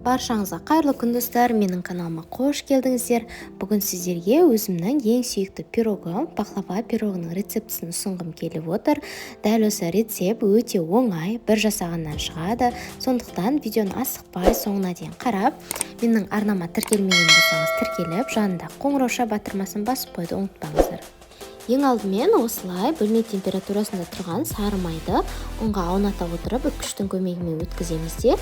Баршаңызға қайырлы күн достар, менің каналыма қош келдіңіздер. Бүгін сіздерге өзімнің ең сүйікті пирогым, пахлава пирогының рецептісін ұсынғым келіп отыр. Дәл осы рецепт өте оңай, бір жасағаннан шығады. Сондықтан видеоны асықпай соңына дейін қарап, менің арнама тіркелмеген болсаңыз тіркеліп, жанында қоңырауша батырмасын басып қойды ұмытпаңыздар. Ең алдымен осылай бөлме температурасында тұрған сары майды ұнға ауната отырып үккіштің көмегімен өткіземіз де,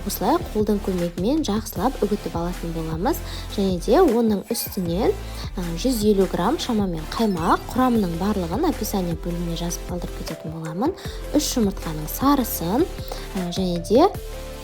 осылай қолдың көмегімен жақсылап үгітіп алатын боламыз. Және де оның үстінен 150 грамм шамамен қаймақ, құрамының барлығын описание бөліміне жазып қалдырып кететін боламын. 3 жұмыртқаның сарысын және де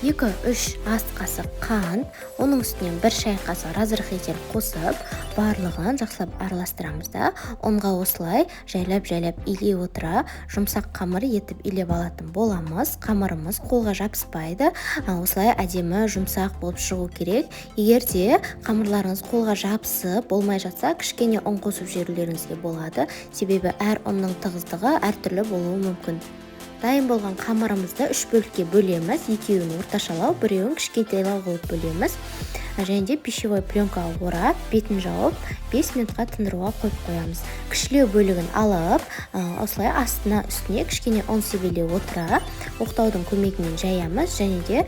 2-3 ас қасық қант, оның үстінен 1 шай қасық разрыхлитель қосып, барлығын жақсылап араластырамыз да, ұнға осылай жайлап илей отыра, жұмсақ қамыр етіп илеп алатын боламыз. Қамырымыз қолға жабыспайды, осылай әдемі жұмсақ болып шығу керек. Егер де қамырларыңыз қолға жабысып болмай жатса, кішкене ұн қосып жіберулеріңізге болады, себебі әр ұнның тығыздығы әртүрлі болуы мүмкін. Дайын болған қамырымызды 3 бөлікке бөлеміз, екеуін орташалау, біреуін кішкейтайлау қылып бөлеміз. Және де пищевой пленкаға орап, бетін жауып, 5 минутқа тындыруға қойып қоямыз. Кішілеу бөлігін алып, осылай астына үстіне кішкене ұн себелей отыра, оқтаудың көмегімен жаямыз. Және де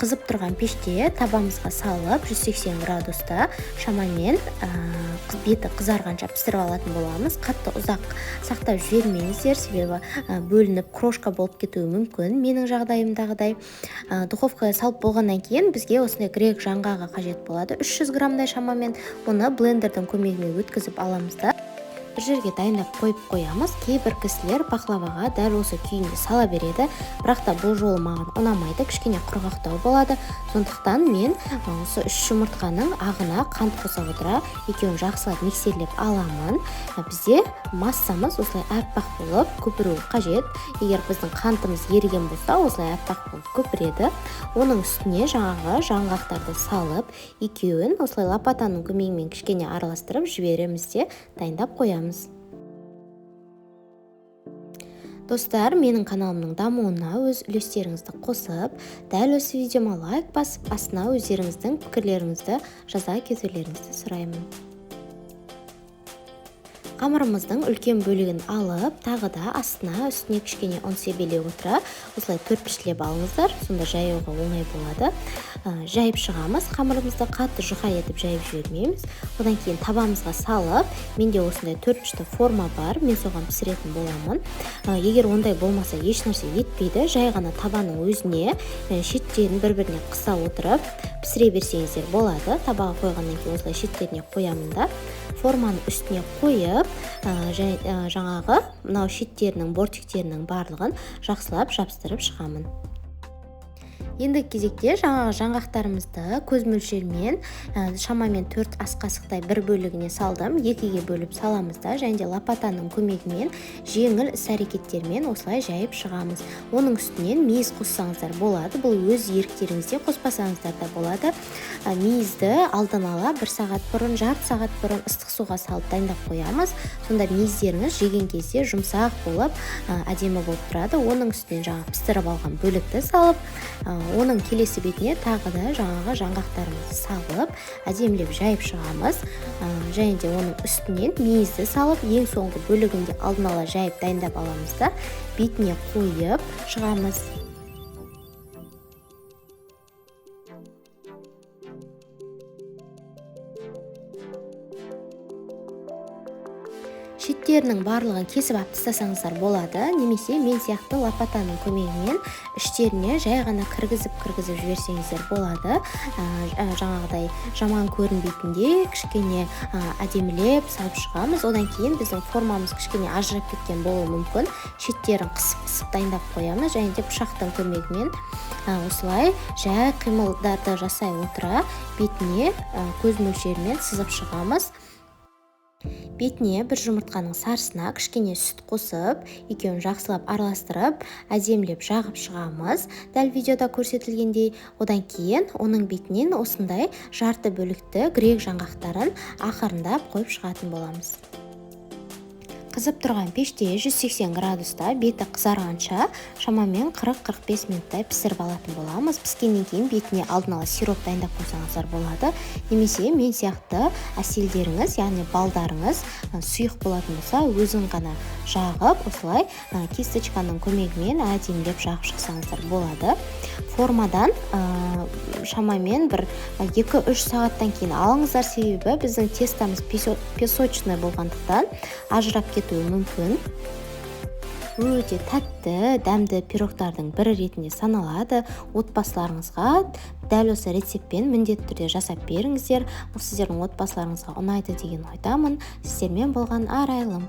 қызып тұрған пеште табамызға салып, 180 градуста шамамен беті қызарғанша пісіріп алатын боламыз. Қатты ұзақ сақтап жібермеңіздер, себебі бөлініп крошка болып кетуі мүмкін. Менің жағдайымдағыдай духовкаға салып болғаннан кейін бізге осындай грек жаңғағы қажет болады. 300 граммдай шамамен, оны блендердің көмегімен өткізіп аламыз да, бір жерге дайындап қойып қоямыз. Кейбір кісілер пахлаваға дәл осы күйінде сала береді, бірақ та бұл жолы маған ұнамайды, кішкене құрғақтау болады. Сондықтан мен осы 3 жұмыртқаның ағына қант қоса отыра, екеуін жақсылап миксерлеп аламын. Бізде массамыз осылай аппақ болып көпіруі қажет. Егер біздің қантымыз еріген болса, осылай аппақ болып көпіреді. Оның үстіне жаңағы жаңғақтарды салып, екеуін осылай лопатаның көмегімен кішкене араластырып жібереміз де дайындап қоямыз. Достар, менің каналымның дамуына өз үлестеріңізді қосып, дәл осы видеома лайк басып, астына өздеріңіздің пікірлеріңізді жаза кетулеріңізді сұраймын. Қамырымыздың үлкен бөлігін алып, тағы да астына үстіне кішкене ұн себелей отыра, осылай төртпіштілеп алыңыздар, сонда жаюға оңай болады. Жайып шығамыз, қамырымызды қатты жұқа етіп жайып жібермейміз. Одан кейін табамызға салып, менде осындай төртпішті форма бар, мен соған пісіретін боламын. Егер ондай болмаса ешнәрсе етпейді, жай ғана табаның өзіне шеттерін бір-біріне қыса отырып пісіре берсеңіздер болады. Табаға қойғаннан кейін осылай шеттеріне қоямын да, форманы үстіне қойып, жаңағы мынау шеттерінің, бортиктерінің барлығын жақсылап жабыстырып шығамын. Енді кезекте жаңғақтарымызды көз мөлшермен шамамен 4 ас қасықтай бір бөлігіне салдым, 2-ге бөліп саламыз да, және де лопатаның көмегімен жеңіл іс-әрекеттермен осылай жайып шығамыз. Оның үстінен мейіз қоссаңыздар болады, бұл өз еріктеріңізде, қоспасаңыздар да болады. Мейізді алдын ала 1 сағат бұрын, жарты сағат бұрын ыстық суға салып дайындап қоямыз. Сонда мейіздеріңіз жеген кезде жұмсақ болып, әдемі болып тұрады. Оның үстінен жаңағы пісіріп алған бөлікті салып, оның келесі бетіне тағы да жаңағы жаңғақтарымызды салып, әдемілеп жайып шығамыз. Және де оның үстінен мейізді салып, ең соңғы бөлігінде алдын ала жайып дайындап аламыз да, бетіне қойып шығамыз. Шеттерінің барлығын кесіп алып тастасаңыздар болады, немесе мен сияқты лопатаның көмегімен іштеріне жай ғана кіргізіп жіберсеңіздер болады. Жаңағыдай жаман көрінбейтіндей кішкене әдемілеп салып шығамыз. Одан кейін біздің формамыз кішкене ажырап кеткен болуы мүмкін. Шеттерін қысып дайындап қоямыз, және де пышақтың көмегімен осылай жай қимылдарды жасай отыра, бетіне көз мөлшерімен сызып шығамыз. Бетіне 1 жұмыртқаның сарысына кішкене сүт қосып, екеуін жақсылап араластырып, әдемілеп жағып шығамыз. Дәл видеода көрсетілгендей, одан кейін оның бетінен осындай жарты бөлікті грек жаңғақтарын ақырындап қойып шығатын боламыз. Қызып тұрған пеште 180 градуста беті қызарғанша шамамен 40-45 минуттай пісіріп алатын боламыз. Піскеннен кейін бетіне алдын ала сироп дайындап қойсаңыздар болады. Немесе мен сияқты әселдеріңіз, яғни балдарыңыз сұйық болатын болса, өзін ғана жағып, осылай кисточканың көмегімен әдемілеп жағып шықсаңыздар болады. Формадан шамамен бір 2-3 сағаттан кейін алыңыздар, себебі біздің тестамыз песочный болғандықтан ажырап кетуі мүмкін. Өте тәтті, дәмді пирогтардың бірі ретінде саналады. Отбасыларыңызға дәл осы рецептпен міндетті түрде жасап беріңіздер. Бұл сіздердің отбасыларыңызға ұнайды деген ойдамын. Сіздермен болған Арайлым.